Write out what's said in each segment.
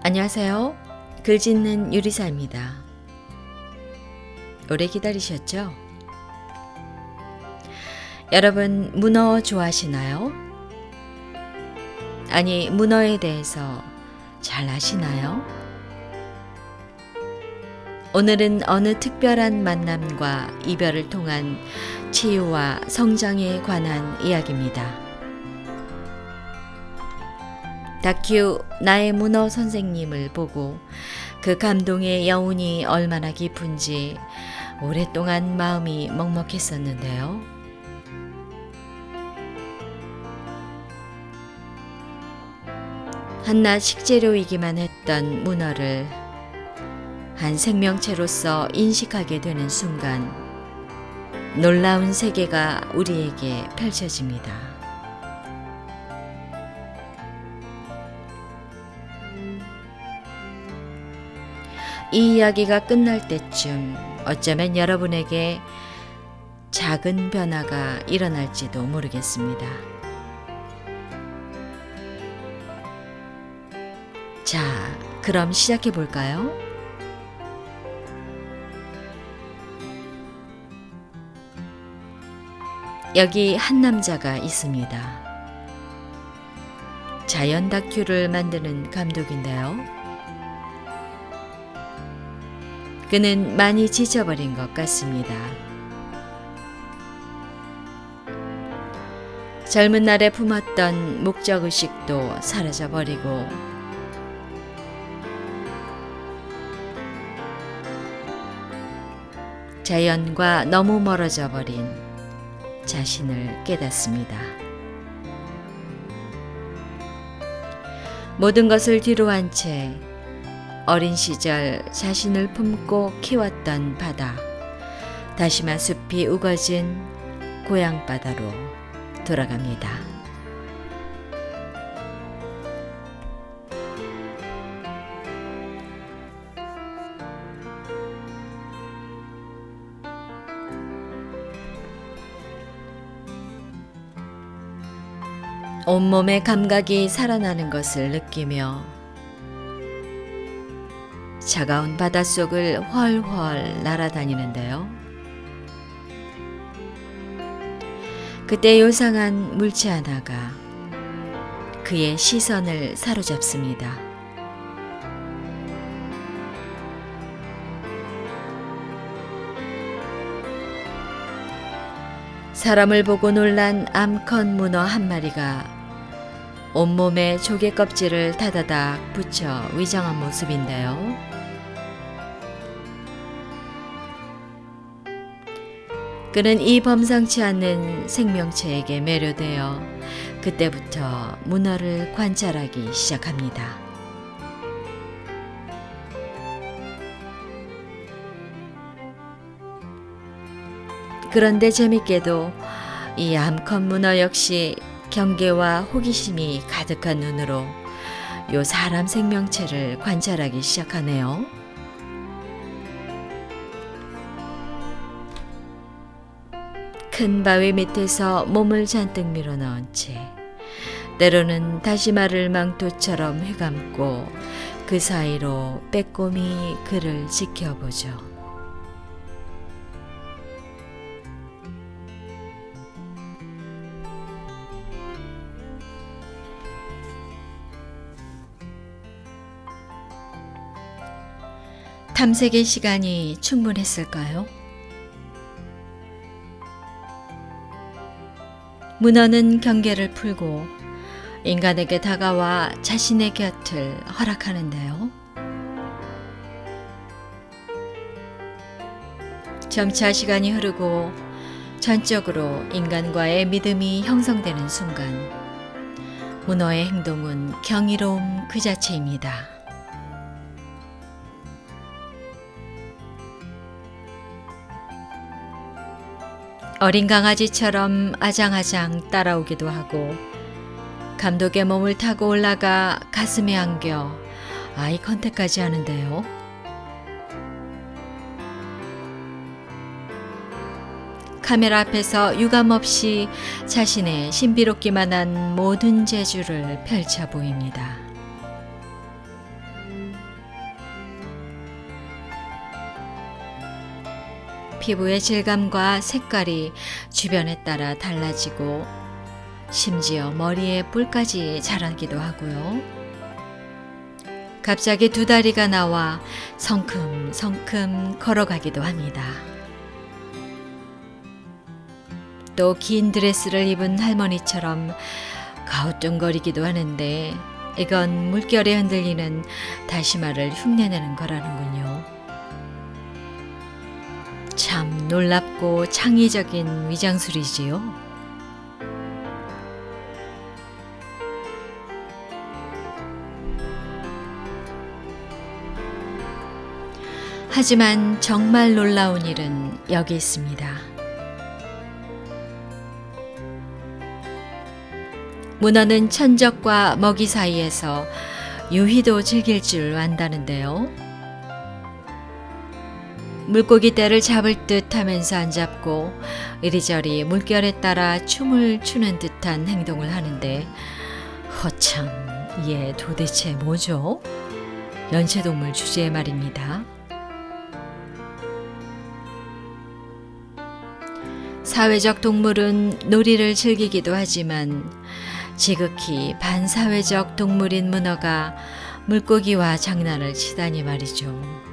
안녕하세요. 글 짓는 유리사입니다. 오래 기다리셨죠? 여러분, 문어 좋아하시나요? 아니, 문어에 대해서 잘 아시나요? 오늘은 어느 특별한 만남과 이별을 통한 치유와 성장에 관한 이야기입니다. 다큐 나의 문어 선생님을 보고 그 감동의 여운이 얼마나 깊은지 오랫동안 마음이 먹먹했었는데요. 한낱 식재료이기만 했던 문어를 한 생명체로서 인식하게 되는 순간 놀라운 세계가 우리에게 펼쳐집니다. 이 이야기가 끝날 때쯤 어쩌면 여러분에게 작은 변화가 일어날지도 모르겠습니다. 자, 그럼 시작해 볼까요? 여기 한 남자가 있습니다. 자연 다큐를 만드는 감독인데요. 그는 많이 지쳐버린 것 같습니다. 젊은 날에 품었던 목적의식도 사라져버리고 자연과 너무 멀어져 버린 자신을 깨닫습니다. 모든 것을 뒤로한 채 어린 시절 자신을 품고 키웠던 바다, 다시마 숲이 우거진 고향 바다로 돌아갑니다. 온몸의 감각이 살아나는 것을 느끼며 차가운 바닷속을 훨훨 날아다니는데요. 그때 요상한 물체 하나가 그의 시선을 사로잡습니다. 사람을 보고 놀란 암컷 문어 한 마리가 온몸에 조개 껍질을 다다닥 붙여 위장한 모습인데요. 그는 이 범상치 않는 생명체에게 매료되어 그때부터 문어를 관찰하기 시작합니다. 그런데 재밌게도 이 암컷 문어 역시 경계와 호기심이 가득한 눈으로 요 사람 생명체를 관찰하기 시작하네요. 큰 바위 밑에서 몸을 잔뜩 밀어넣은 채 때로는 다시마를 망토처럼 휘감고 그 사이로 빼꼼히 그를 지켜보죠. 탐색의 시간이 충분했을까요? 문어는 경계를 풀고 인간에게 다가와 자신의 곁을 허락하는데요. 점차 시간이 흐르고 전적으로 인간과의 믿음이 형성되는 순간 문어의 행동은 경이로움 그 자체입니다. 어린 강아지처럼 아장아장 따라오기도 하고 감독의 몸을 타고 올라가 가슴에 안겨 아이 컨택까지 하는데요. 카메라 앞에서 유감없이 자신의 신비롭기만 한 모든 재주를 펼쳐 보입니다. 피부의 질감과 색깔이 주변에 따라 달라지고 심지어 머리에 뿔까지 자라기도 하고요. 갑자기 두 다리가 나와 성큼성큼 걸어가기도 합니다. 또 긴 드레스를 입은 할머니처럼 가우뚱거리기도 하는데 이건 물결에 흔들리는 다시마를 흉내내는 거라는군요. 참 놀랍고 창의적인 위장술이지요. 하지만 정말 놀라운 일은 여기 있습니다. 문어는 천적과 먹이 사이에서 유희도 즐길 줄 안다는데요. 물고기 떼를 잡을 듯 하면서 안 잡고 이리저리 물결에 따라 춤을 추는 듯한 행동을 하는데 허참, 얘 도대체 뭐죠? 연체동물 주제의 말입니다. 사회적 동물은 놀이를 즐기기도 하지만 지극히 반사회적 동물인 문어가 물고기와 장난을 치다니 말이죠.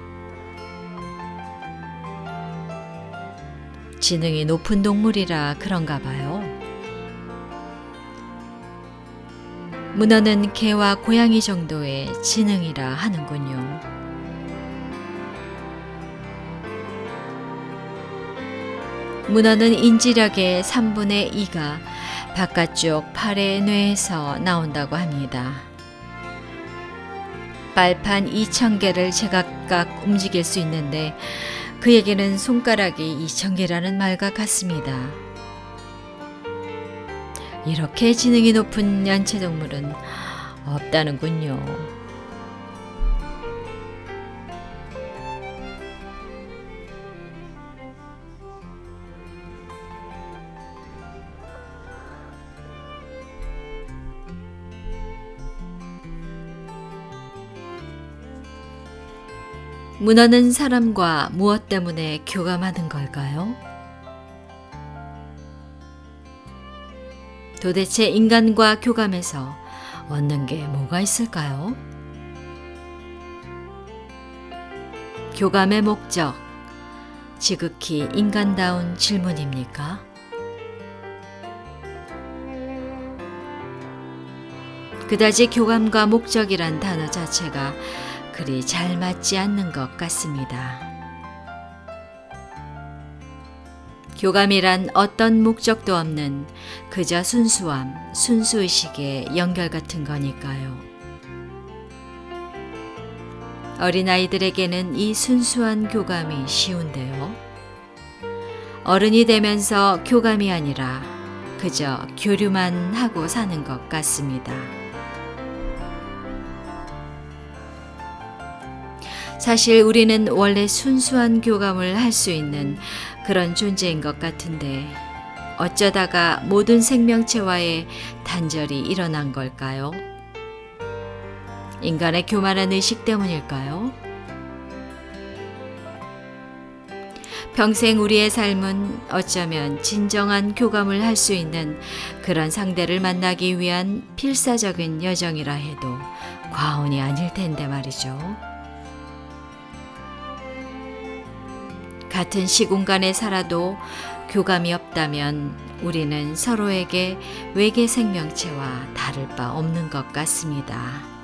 지능이 높은 동물이라 그런가 봐요. 문어는 개와 고양이 정도의 지능이라 하는군요. 문어는 인지력의 3분의 2가 바깥쪽 팔의 뇌에서 나온다고 합니다. 발판 2,000개를 제각각 움직일 수 있는데 그에게는 손가락이 2,000개라는 말과 같습니다. 이렇게 지능이 높은 연체동물은 없다는군요. 문어는 사람과 무엇 때문에 교감하는 걸까요? 도대체 인간과 교감해서 얻는 게 뭐가 있을까요? 교감의 목적, 지극히 인간다운 질문입니까? 그다지 교감과 목적이란 단어 자체가 그리 잘 맞지 않는 것 같습니다. 교감이란 어떤 목적도 없는 그저 순수함, 순수의식의 연결 같은 거니까요. 어린아이들에게는 이 순수한 교감이 쉬운데요. 어른이 되면서 교감이 아니라 그저 교류만 하고 사는 것 같습니다. 사실 우리는 원래 순수한 교감을 할 수 있는 그런 존재인 것 같은데 어쩌다가 모든 생명체와의 단절이 일어난 걸까요? 인간의 교만한 의식 때문일까요? 평생 우리의 삶은 어쩌면 진정한 교감을 할 수 있는 그런 상대를 만나기 위한 필사적인 여정이라 해도 과언이 아닐 텐데 말이죠. 같은 시공간에 살아도 교감이 없다면 우리는 서로에게 외계 생명체와 다를 바 없는 것 같습니다.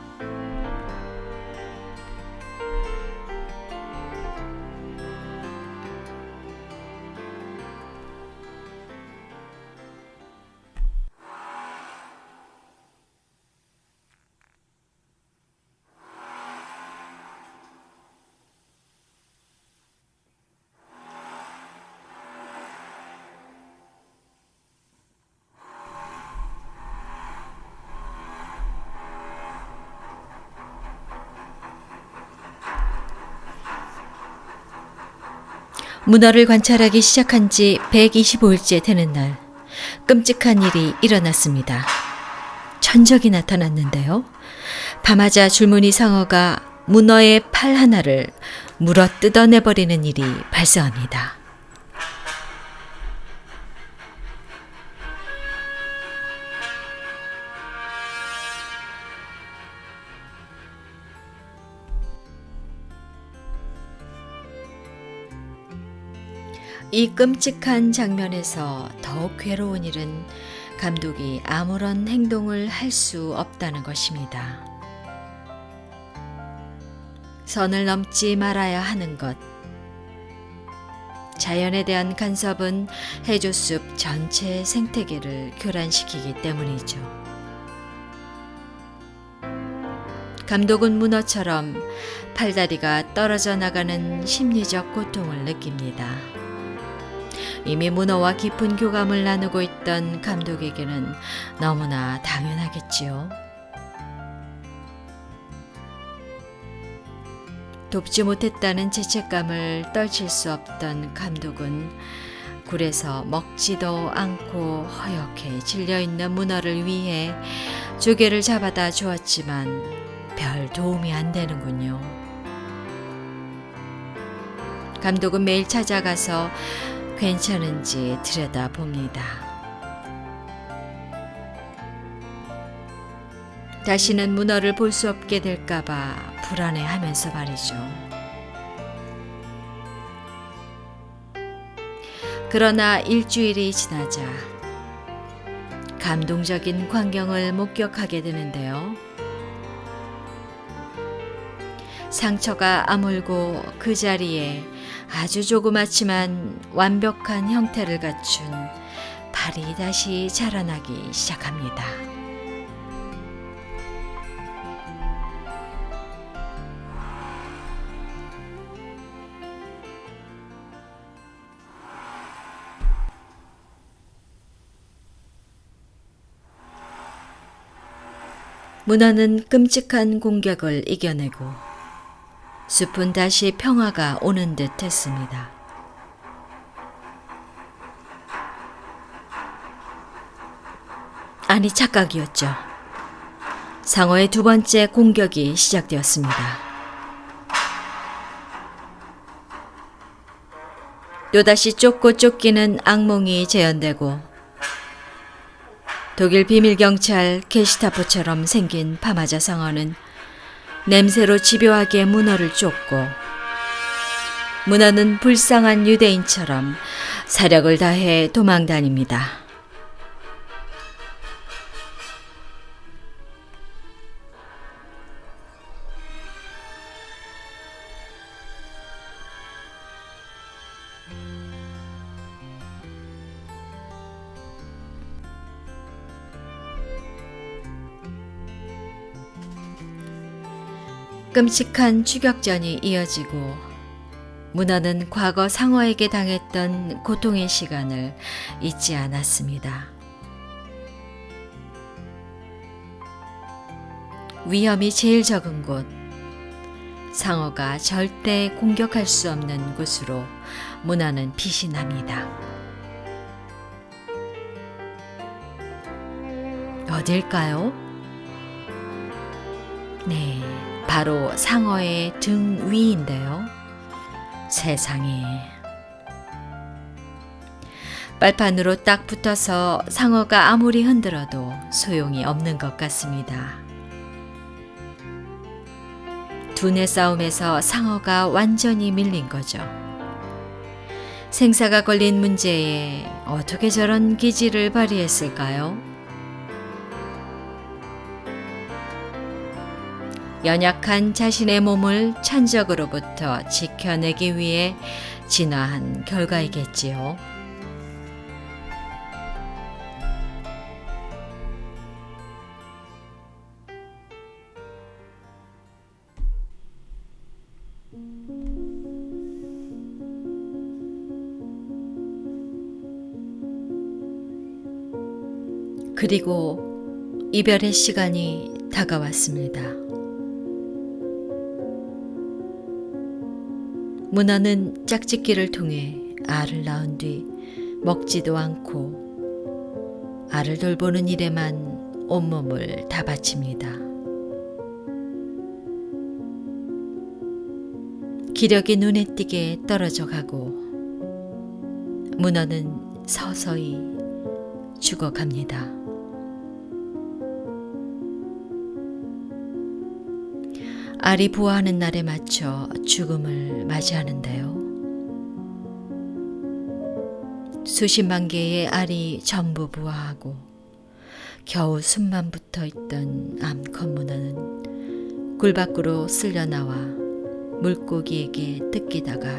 문어를 관찰하기 시작한 지 125일째 되는 날, 끔찍한 일이 일어났습니다. 천적이 나타났는데요. 밤하자 줄무늬 상어가 문어의 팔 하나를 물어 뜯어내버리는 일이 발생합니다. 이 끔찍한 장면에서 더욱 괴로운 일은 감독이 아무런 행동을 할 수 없다는 것입니다. 선을 넘지 말아야 하는 것. 자연에 대한 간섭은 해조숲 전체의 생태계를 교란시키기 때문이죠. 감독은 문어처럼 팔다리가 떨어져 나가는 심리적 고통을 느낍니다. 이미 문어와 깊은 교감을 나누고 있던 감독에게는 너무나 당연하겠지요. 돕지 못했다는 죄책감을 떨칠 수 없던 감독은 굴에서 먹지도 않고 허옇게 질려있는 문어를 위해 조개를 잡아다 주었지만 별 도움이 안 되는군요. 감독은 매일 찾아가서 괜찮은지 들여다봅니다. 다시는 문어를 볼 수 없게 될까봐 불안해하면서 말이죠. 그러나 일주일이 지나자 감동적인 광경을 목격하게 되는데요. 상처가 아물고 그 자리에 아주 조그맣지만 완벽한 형태를 갖춘 발이 다시 자라나기 시작합니다. 문어는 끔찍한 공격을 이겨내고 숲은 다시 평화가 오는 듯 했습니다. 아니, 착각이었죠. 상어의 두 번째 공격이 시작되었습니다. 또다시 쫓고 쫓기는 악몽이 재현되고 독일 비밀경찰 게시타포처럼 생긴 파마자 상어는 냄새로 집요하게 문어를 쫓고 문어는 불쌍한 유대인처럼 사력을 다해 도망다닙니다. 끔찍한 추격전이 이어지고 문어는 과거 상어에게 당했던 고통의 시간을 잊지 않았습니다. 위험이 제일 적은 곳, 상어가 절대 공격할 수 없는 곳으로 문어는 피신합니다. 어딜까요? 네, 바로 상어의 등 위인데요. 세상에. 빨판으로 딱 붙어서 상어가 아무리 흔들어도 소용이 없는 것 같습니다. 두뇌 싸움에서 상어가 완전히 밀린 거죠. 생사가 걸린 문제에 어떻게 저런 기지를 발휘했을까요? 연약한 자신의 몸을 천적으로부터 지켜내기 위해 진화한 결과이겠지요. 그리고 이별의 시간이 다가왔습니다. 문어는 짝짓기를 통해 알을 낳은 뒤 먹지도 않고 알을 돌보는 일에만 온몸을 다 바칩니다. 기력이 눈에 띄게 떨어져 가고 문어는 서서히 죽어갑니다. 알이 부화하는 날에 맞춰 죽음을 맞이하는데요. 수십만 개의 알이 전부 부화하고 겨우 숨만 붙어 있던 암컷 문어는 굴 밖으로 쓸려 나와 물고기에게 뜯기다가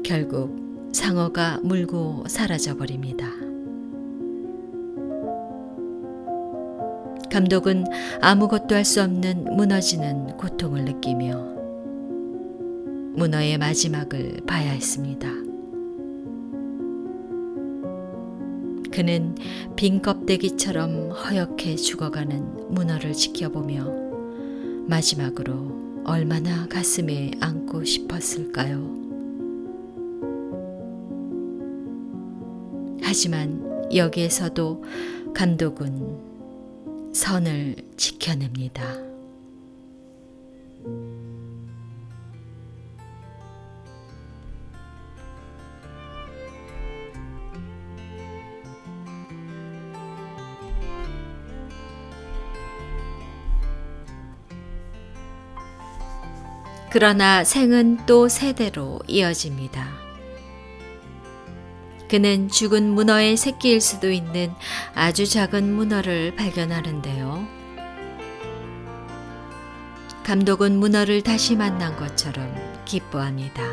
결국 상어가 물고 사라져 버립니다. 감독은 아무것도 할 수 없는 무너지는 고통을 느끼며 문어의 마지막을 봐야 했습니다. 그는 빈 껍데기처럼 허옇게 죽어가는 문어를 지켜보며 마지막으로 얼마나 가슴에 안고 싶었을까요? 하지만 여기에서도 감독은 선을 지켜냅니다. 그러나 생은 또 세대로 이어집니다. 그는 죽은 문어의 새끼일 수도 있는 아주 작은 문어를 발견하는데요. 감독은 문어를 다시 만난 것처럼 기뻐합니다.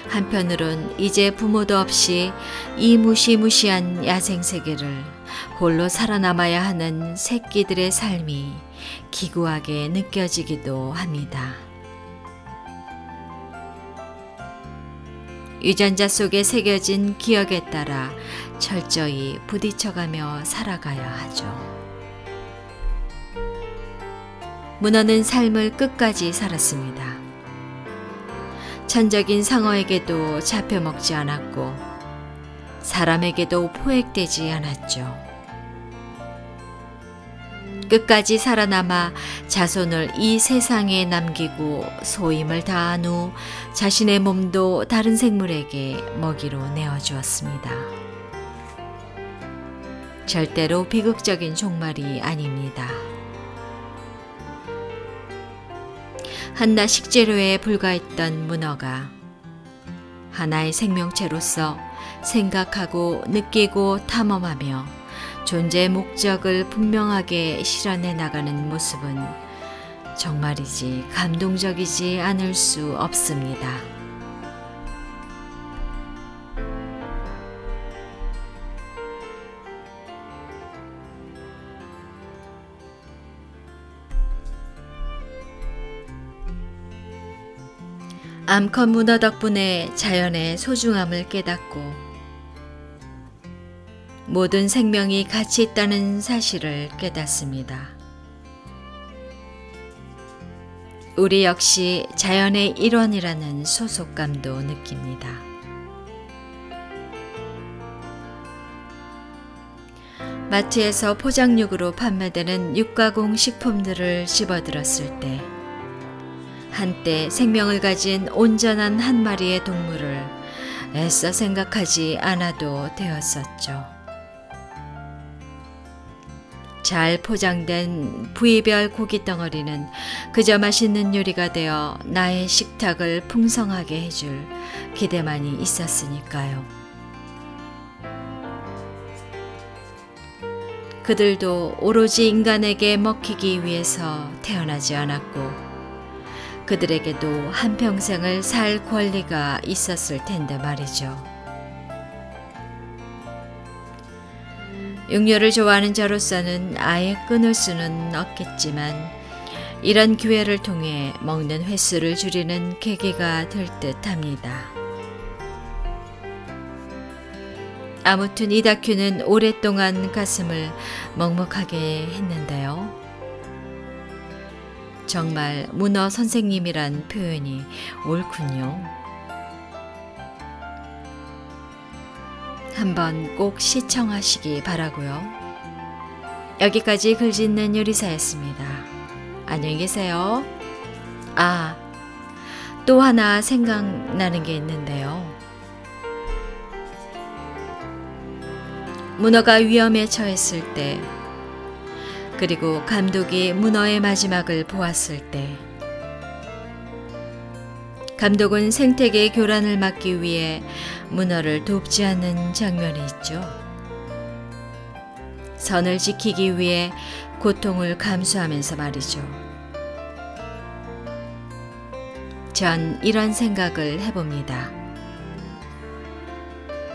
한편으론 이제 부모도 없이 이 무시무시한 야생세계를 홀로 살아남아야 하는 새끼들의 삶이 기구하게 느껴지기도 합니다. 유전자 속에 새겨진 기억에 따라 철저히 부딪혀가며 살아가야 하죠. 문어는 삶을 끝까지 살았습니다. 천적인 상어에게도 잡혀먹지 않았고 사람에게도 포획되지 않았죠. 끝까지 살아남아 자손을 이 세상에 남기고 소임을 다한 후 자신의 몸도 다른 생물에게 먹이로 내어주었습니다. 절대로 비극적인 종말이 아닙니다. 한낱 식재료에 불과했던 문어가 하나의 생명체로서 생각하고 느끼고 탐험하며 존재의 목적을 분명하게 실현해 나가는 모습은 정말이지 감동적이지 않을 수 없습니다. 암컷 문어 덕분에 자연의 소중함을 깨닫고 모든 생명이 가치 있다는 사실을 깨닫습니다. 우리 역시 자연의 일원이라는 소속감도 느낍니다. 마트에서 포장육으로 판매되는 육가공 식품들을 집어들었을 때 한때 생명을 가진 온전한 한 마리의 동물을 애써 생각하지 않아도 되었었죠. 잘 포장된 부위별 고기 덩어리는 그저 맛있는 요리가 되어 나의 식탁을 풍성하게 해줄 기대만이 있었으니까요. 그들도 오로지 인간에게 먹히기 위해서 태어나지 않았고 그들에게도 한평생을 살 권리가 있었을 텐데 말이죠. 육류를 좋아하는 저로서는 아예 끊을 수는 없겠지만 이런 기회를 통해 먹는 횟수를 줄이는 계기가 될 듯합니다. 아무튼 이 다큐는 오랫동안 가슴을 먹먹하게 했는데요. 정말 문어 선생님이란 표현이 옳군요. 한번 꼭 시청하시기 바라고요. 여기까지 글짓는 요리사였습니다. 안녕히 계세요. 또 하나 생각나는 게 있는데요. 문어가 위험에 처했을 때, 그리고 감독이 문어의 마지막을 보았을 때, 감독은 생태계 교란을 막기 위해 문어를 돕지 않는 장면이 있죠. 선을 지키기 위해 고통을 감수하면서 말이죠. 전 이런 생각을 해봅니다.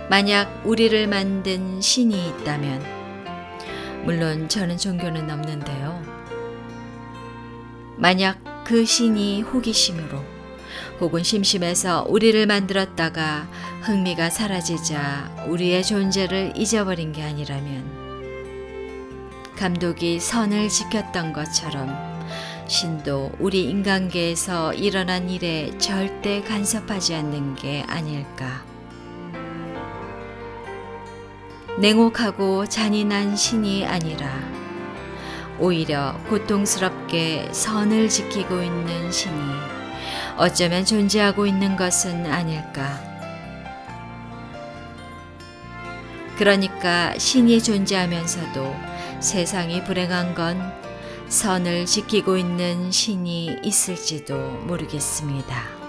만약 우리를 만든 신이 있다면, 물론 저는 종교는 없는데요. 만약 그 신이 호기심으로 혹은 심심해서 우리를 만들었다가 흥미가 사라지자 우리의 존재를 잊어버린 게 아니라면, 감독이 선을 지켰던 것처럼 신도 우리 인간계에서 일어난 일에 절대 간섭하지 않는 게 아닐까. 냉혹하고 잔인한 신이 아니라 오히려 고통스럽게 선을 지키고 있는 신이 어쩌면 존재하고 있는 것은 아닐까. 그러니까 신이 존재하면서도 세상이 불행한 건 선을 지키고 있는 신이 있을지도 모르겠습니다.